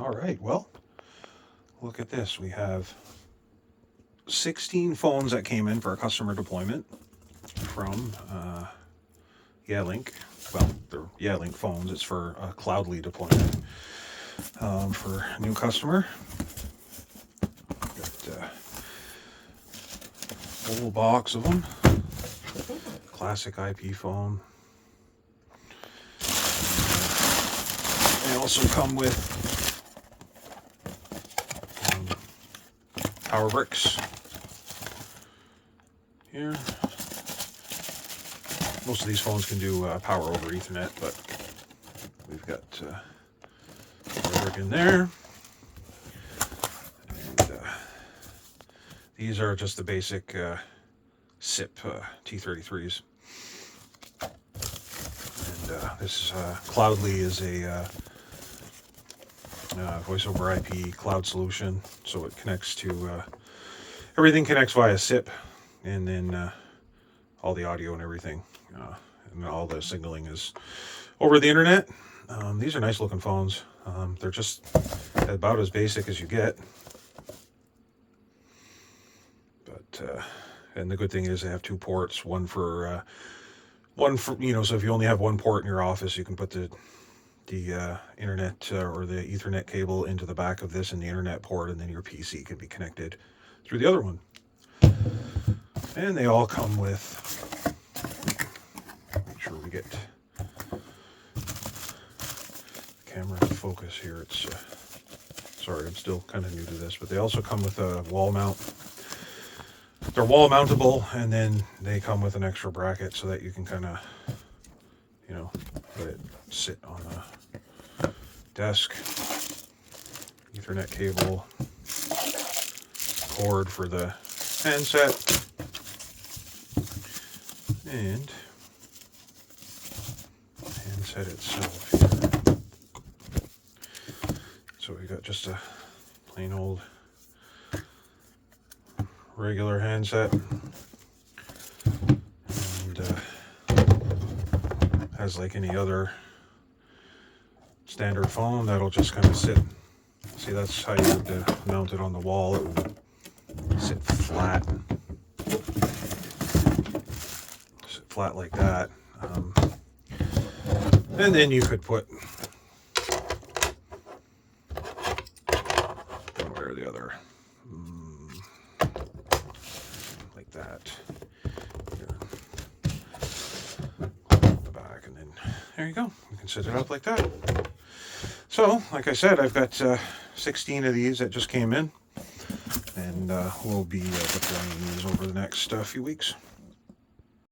All right, well, look at this. We have 16 phones that came in for a customer deployment from Yealink. Well, they're Yealink phones. It's for a Cloudli deployment for a new customer. Got a whole box of them. Classic IP phone. They also come with power bricks here. Most of these phones can do power over Ethernet, but we've got power brick in there. And these are just the basic SIP T33s. And this Cloudli is a voice over IP cloud solution, so it connects to everything connects via SIP, and then all the audio and everything, and all the signaling is over the internet. These are nice looking phones. They're just about as basic as you get, but and the good thing is they have two ports, one for so if you only have one port in your office, you can put the internet or the Ethernet cable into the back of this and the internet port, and then your PC can be connected through the other one. And they all come with, make sure we get the camera in focus here. It's sorry, I'm still kind of new to this, but they also come with a wall mount. They're wall mountable, and then they come with an extra bracket so that you can kind of, let it sit on the desk. Ethernet cable, cord for the handset, and handset itself here. So we got just a plain old regular handset, and has like any other standard phone that'll just kind of sit. See, that's how you would mount it on the wall. It would sit flat like that, and then you could put one way or the other, like that here, the back, and then there you go. You can set it up like that. So, like I said, I've got 16 of these that just came in, and we'll be deploying these over the next few weeks.